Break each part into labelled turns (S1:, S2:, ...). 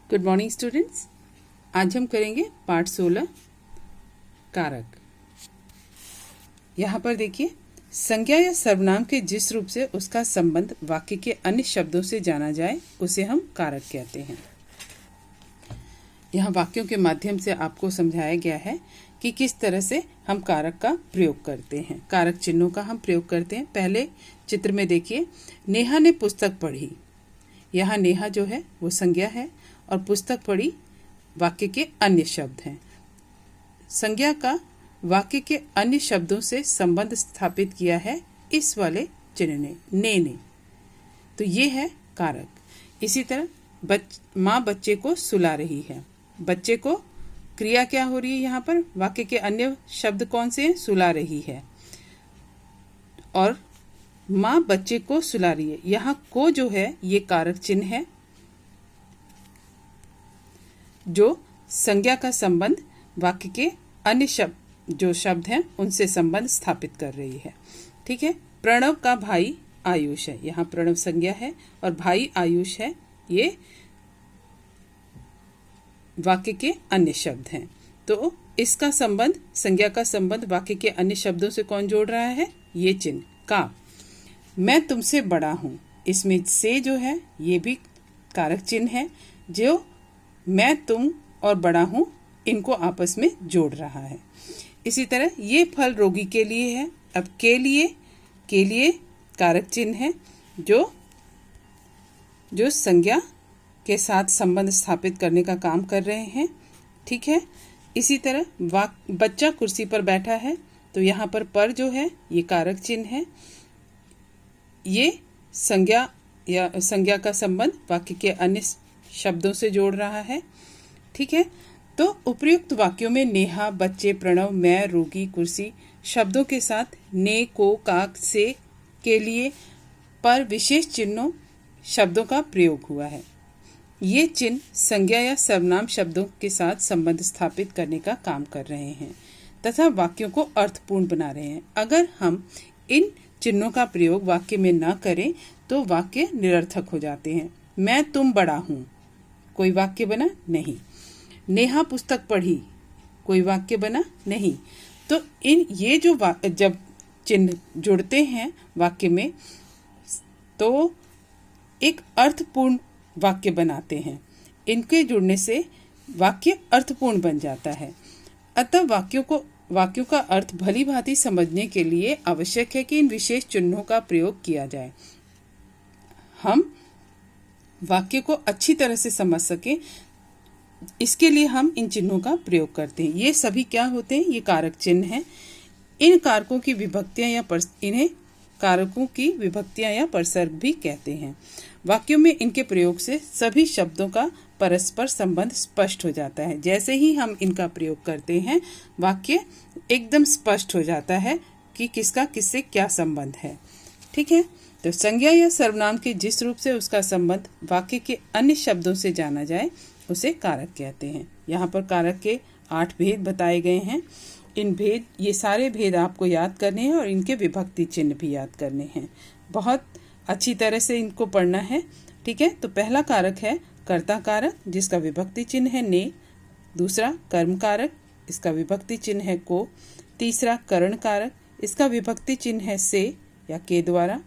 S1: Good morning students. आज हम करेंगे पाठ 16 कारक। यहाँ पर देखिए, संज्ञा या सर्वनाम के जिस रूप से उसका संबंध वाक्य के अन्य शब्दों से जाना जाए उसे हम कारक कहते हैं। यहाँ वाक्यों के माध्यम से आपको समझाया गया है कि किस तरह से हम कारक का प्रयोग करते हैं, कारक चिन्हों का हम प्रयोग करते हैं। पहले चित्र में देखिए, नेहा ने पुस्तक पढ़ी। यहाँ नेहा जो है वो संज्ञा है और पुस्तक पढ़ी वाक्य के अन्य शब्द हैं। संज्ञा का वाक्य के अन्य शब्दों से संबंध स्थापित किया है इस वाले चिन्ह ने। तो ये है कारक। इसी तरह माँ बच्चे को सुला रही है। बच्चे को क्रिया क्या हो रही है यहाँ पर, वाक्य के अन्य शब्द कौन से हैं? सुला रही है और माँ बच्चे को सुला रही है। यहाँ को जो है ये कारक चिन्ह है जो संज्ञा का संबंध वाक्य के अन्य शब्द हैं उनसे संबंध स्थापित कर रही है। ठीक है। प्रणव का भाई आयुष है। यहाँ प्रणव संज्ञा है और भाई आयुष है, ये वाक्य के अन्य शब्द हैं। तो इसका संबंध, संज्ञा का संबंध वाक्य के अन्य शब्दों से कौन जोड़ रहा है? ये चिन्ह का। मैं तुमसे बड़ा हूँ, इसमें से जो है ये भी कारक चिन्ह है जो मैं, तुम और बड़ा हूँ इनको आपस में जोड़ रहा है। इसी तरह ये फल रोगी के लिए है। अब के लिए कारक चिन्ह है जो संज्ञा के साथ संबंध स्थापित करने का काम कर रहे हैं। ठीक है। इसी तरह बच्चा कुर्सी पर बैठा है, तो यहाँ पर जो है ये कारक चिन्ह है। ये संज्ञा का संबंध वाक्य के अन्य शब्दों से जोड़ रहा है। ठीक है। तो उपर्युक्त वाक्यों में नेहा, बच्चे, प्रणव, मैं, रोगी, कुर्सी शब्दों के साथ ने, को, का, से, के लिए पर विशेष चिन्हों शब्दों का प्रयोग हुआ है। ये चिन्ह संज्ञा या सर्वनाम शब्दों के साथ संबंध स्थापित करने का काम कर रहे हैं तथा वाक्यों को अर्थपूर्ण बना रहे हैं। अगर हम इन चिन्हों का प्रयोग वाक्य में न करें तो वाक्य निरर्थक हो जाते हैं। मैं तुम बड़ा हूँ, कोई वाक्य बना नहीं। नेहा पुस्तक पढ़ी, कोई वाक्य बना नहीं। तो ये जो जब चिन्ह जुड़ते हैं वाक्य में तो एक अर्थपूर्ण वाक्य बनाते हैं। इनके जुड़ने से वाक्य अर्थपूर्ण बन जाता है। अतः वाक्यों का अर्थ भली भांति समझने के लिए आवश्यक है कि इन विशेष चिन्हों का प्रयोग किया जाए। हम वाक्य को अच्छी तरह से समझ सकें, इसके लिए हम इन चिन्हों का प्रयोग करते हैं। ये सभी क्या होते हैं? ये कारक चिन्ह हैं। इन कारकों की विभक्तियां इन्हें कारकों की विभक्तियां या परसर्ग भी कहते हैं। वाक्यों में इनके प्रयोग से सभी शब्दों का परस्पर संबंध स्पष्ट हो जाता है। जैसे ही हम इनका प्रयोग करते हैं वाक्य एकदम स्पष्ट हो जाता है कि किसका किससे क्या संबंध है। ठीक है। तो संज्ञा या सर्वनाम के जिस रूप से उसका संबंध वाक्य के अन्य शब्दों से जाना जाए उसे कारक कहते हैं। यहाँ पर कारक के 8 भेद बताए गए हैं। ये सारे भेद आपको याद करने हैं और इनके विभक्ति चिन्ह भी याद करने हैं। बहुत अच्छी तरह से इनको पढ़ना है। ठीक है। तो पहला कारक है कर्ता कारक, जिसका विभक्ति चिन्ह है ने। दूसरा कर्म कारक, इसका विभक्ति चिन्ह है को। तीसरा करण कारक, इसका विभक्ति चिन्ह है से या के द्वारा।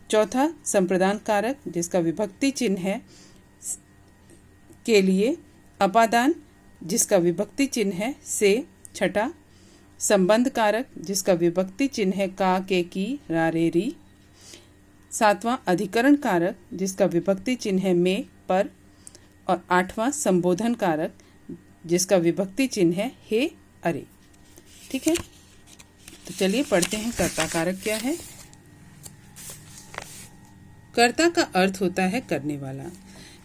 S1: चौथा संप्रदान कारक, जिसका विभक्ति चिन्ह है के लिए। अपादान, जिसका विभक्ति चिन्ह है से। छठा संबंध कारक, जिसका विभक्ति चिन्ह है का, के, की, रा, रे, री। सातवां अधिकरण कारक, जिसका विभक्ति चिन्ह है में, पर। और आठवां संबोधन कारक, जिसका विभक्ति चिन्ह है हे, अरे। ठीक है। तो चलिए पढ़ते हैं कर्ता कारक क्या है। कर्ता का अर्थ होता है करने वाला।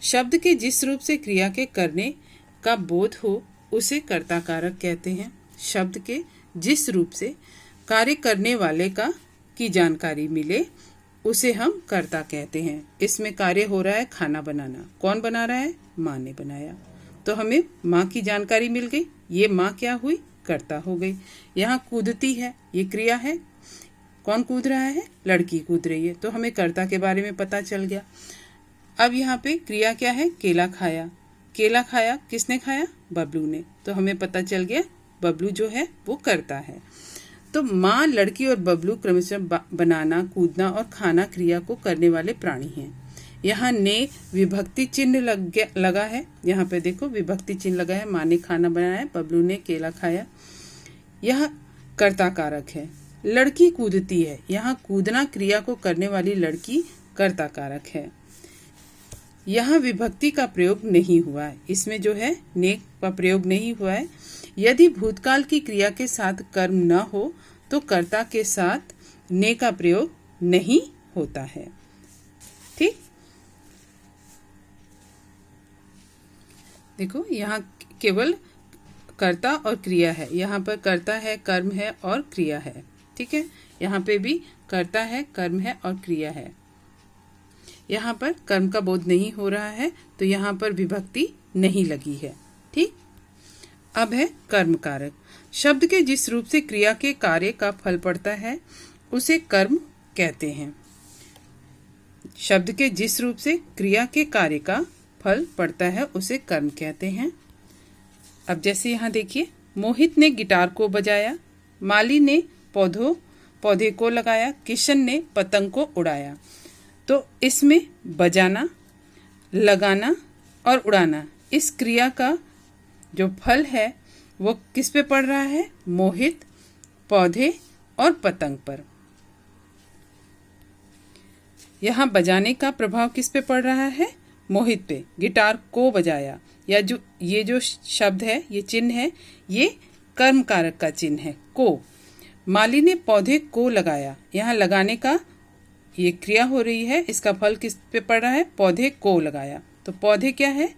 S1: शब्द के जिस रूप से क्रिया के करने का बोध हो उसे कर्ता कारक कहते हैं। शब्द के जिस रूप से कार्य करने वाले की जानकारी मिले उसे हम कर्ता कहते हैं। इसमें कार्य हो रहा है खाना बनाना। कौन बना रहा है? माँ ने बनाया। तो हमें माँ की जानकारी मिल गई। ये माँ क्या हुई? कर्ता हो गई। यहाँ कूदती है, ये क्रिया है। कौन कूद रहा है? लड़की कूद रही है। तो हमें कर्ता के बारे में पता चल गया। अब यहाँ पे क्रिया क्या है? केला खाया। केला खाया, किसने खाया? बबलू ने। तो हमें पता चल गया बबलू जो है वो करता है। तो माँ, लड़की और बबलू क्रमशः बनाना, कूदना और खाना क्रिया को करने वाले प्राणी हैं। यहाँ ने विभक्ति चिन्ह लगा है। यहाँ पे देखो विभक्ति चिन्ह लगा है। माँ ने खाना बनाया है, बबलू ने केला खाया। यह कर्ता कारक है। लड़की कूदती है। यहाँ कूदना क्रिया को करने वाली लड़की कर्ता कारक है। यहाँ विभक्ति का प्रयोग नहीं हुआ है। इसमें जो है ने का प्रयोग नहीं हुआ है। यदि भूतकाल की क्रिया के साथ कर्म न हो तो कर्ता के साथ ने का प्रयोग नहीं होता है। ठीक, देखो यहाँ केवल कर्ता और क्रिया है। यहाँ पर कर्ता है, कर्म है और क्रिया है। ठीक है, यहाँ पे भी कर्ता है, कर्म है और क्रिया है। यहाँ पर कर्म का बोध नहीं हो रहा है तो यहाँ पर विभक्ति नहीं लगी है। ठीक, अब है कर्म कारक। शब्द के जिस रूप से क्रिया के कार्य का फल पड़ता है उसे कर्म कहते हैं। शब्द के जिस रूप से क्रिया के कार्य का फल पड़ता है उसे कर्म कहते हैं। अब जैसे यहाँ देखिए, मोहित ने गिटार को बजाया, माली ने पौधे को लगाया, किशन ने पतंग को उड़ाया। तो इसमें बजाना, लगाना और उड़ाना, इस क्रिया का जो फल है वो किस पे पड़ रहा है? मोहित, पौधे और पतंग पर। यहाँ बजाने का प्रभाव किस पे पड़ रहा है? मोहित पे। गिटार को बजाया, या जो ये जो शब्द है, ये चिन्ह है, ये कर्म कारक का चिन्ह है, को। माली ने पौधे को लगाया, यहाँ लगाने का ये क्रिया हो रही है, इसका फल किस पे पड़ रहा है? पौधे को लगाया। तो पौधे क्या है?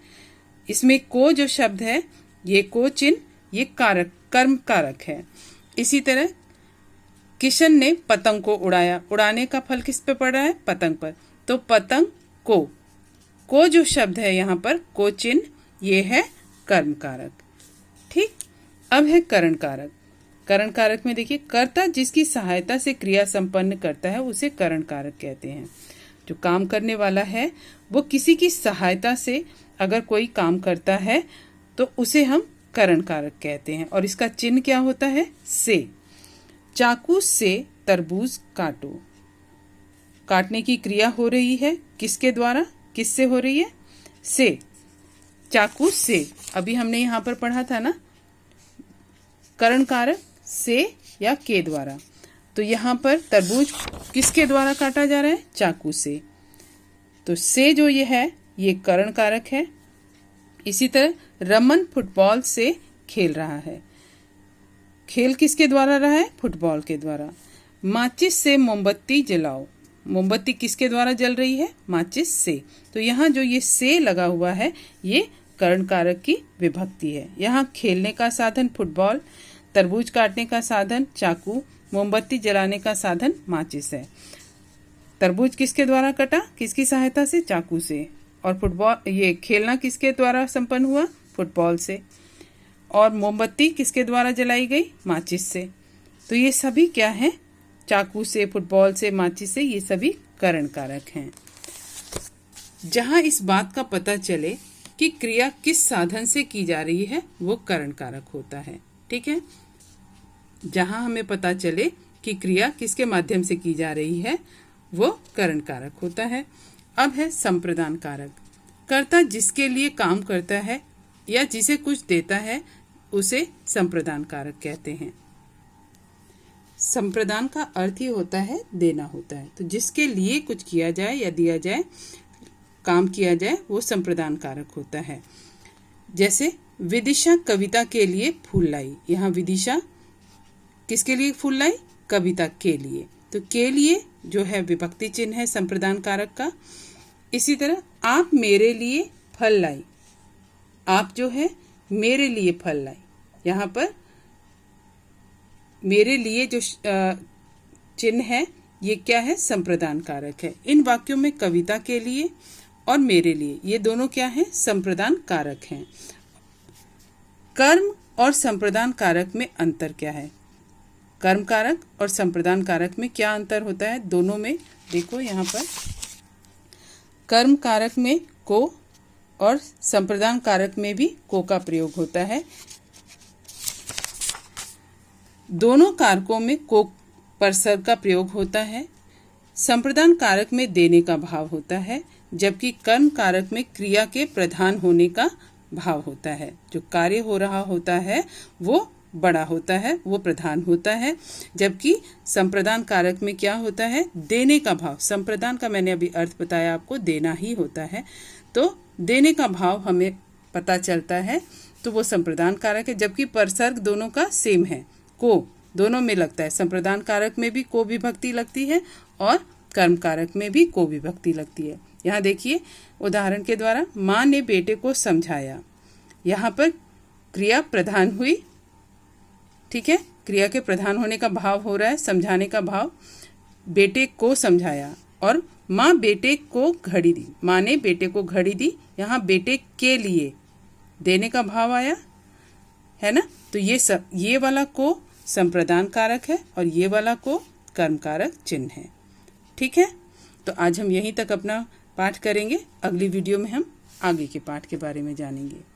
S1: इसमें को जो शब्द है, ये को चिन्ह, ये कारक, कर्म कारक है। इसी तरह किशन ने पतंग को उड़ाया, उड़ाने का फल किस पे पड़ रहा है? पतंग पर। तो पतंग को जो शब्द है यहाँ पर, को चिन्ह, ये है कर्म कारक। ठीक, अब है करण कारक। करण कारक में देखिए, कर्ता जिसकी सहायता से क्रिया संपन्न करता है उसे करण कारक कहते हैं। जो काम करने वाला है वो किसी की सहायता से अगर कोई काम करता है तो उसे हम करण कारक कहते हैं। और इसका चिन्ह क्या होता है? से। चाकू से तरबूज काटो। काटने की क्रिया हो रही है किसके द्वारा? किससे हो रही है? से। चाकू से, अभी हमने यहाँ पर पढ़ा था ना, करण कारक से या के द्वारा। तो यहाँ पर तरबूज किसके द्वारा काटा जा रहा है? चाकू से। तो से जो ये है ये करण कारक है। इसी तरह रमन फुटबॉल से खेल रहा है। खेल किसके द्वारा रहा है? फुटबॉल के द्वारा। माचिस से मोमबत्ती जलाओ। मोमबत्ती किसके द्वारा जल रही है? माचिस से। तो यहाँ जो ये से लगा हुआ है ये करण कारक की विभक्ति है। यहाँ खेलने का साधन फुटबॉल, तरबूज काटने का साधन चाकू, मोमबत्ती जलाने का साधन माचिस है। तरबूज किसके द्वारा कटा? किसकी सहायता से? चाकू से। और फुटबॉल, ये खेलना किसके द्वारा संपन्न हुआ? फुटबॉल से। और मोमबत्ती किसके द्वारा जलाई गई? माचिस से। तो ये सभी क्या हैं? चाकू से, फुटबॉल से, माचिस से, ये सभी करण कारक हैं। जहाँ इस बात का पता चले कि क्रिया किस साधन से की जा रही है वो करण कारक होता है। ठीक है, जहाँ हमें पता चले कि क्रिया किसके माध्यम से की जा रही है वो करण कारक होता है। अब है संप्रदान कारक। कर्ता जिसके लिए काम करता है या जिसे कुछ देता है उसे संप्रदान कारक कहते हैं। संप्रदान का अर्थ ही होता है देना होता है। तो जिसके लिए कुछ किया जाए या दिया जाए, काम किया जाए, वो संप्रदान कारक होता है। जैसे विदिशा कविता के लिए फूल लाई। यहाँ विदिशा किसके लिए फूल लाई? कविता के लिए। तो के लिए जो है विभक्ति चिन्ह है संप्रदान कारक का। इसी तरह आप मेरे लिए फल लाई। आप जो है मेरे लिए फल लाई। यहाँ पर मेरे लिए जो चिन्ह है ये क्या है? संप्रदान कारक है। इन वाक्यों में कविता के लिए और मेरे लिए ये दोनों क्या हैं? संप्रदान कारक हैं। कर्म और संप्रदान कारक में अंतर क्या है? कर्म कारक और संप्रदान कारक में क्या अंतर होता है? दोनों में देखो यहाँ पर कर्म कारक में को और संप्रदान कारक में भी को का प्रयोग होता है। दोनों कारकों में को परसर्ग का प्रयोग होता है। संप्रदान कारक में देने का भाव होता है, जबकि कर्म कारक में क्रिया के प्रधान होने का भाव होता है। जो कार्य हो रहा होता है वो बड़ा होता है, वो प्रधान होता है, जबकि संप्रदान कारक में क्या होता है, देने का भाव। संप्रदान का मैंने अभी अर्थ बताया आपको, देना ही होता है, तो देने का भाव हमें पता चलता है, तो वो संप्रदान कारक है। जबकि परसर्ग दोनों का सेम है, को दोनों में लगता है। संप्रदान कारक में भी को विभक्ति लगती है और कर्म कारक में भी को विभक्ति लगती है। यहाँ देखिए उदाहरण के द्वारा, माँ ने बेटे को समझाया। यहाँ पर क्रिया प्रधान हुई, ठीक है, क्रिया के प्रधान होने का भाव हो रहा है, समझाने का भाव। बेटे को समझाया और माँ बेटे को घड़ी दी। माँ ने बेटे को घड़ी दी, यहाँ बेटे के लिए देने का भाव आया है ना। तो ये वाला को संप्रदान कारक है और ये वाला को कर्म कारक चिन्ह है। ठीक है, तो आज हम यहीं तक अपना पाठ करेंगे। अगली वीडियो में हम आगे के पाठ के बारे में जानेंगे।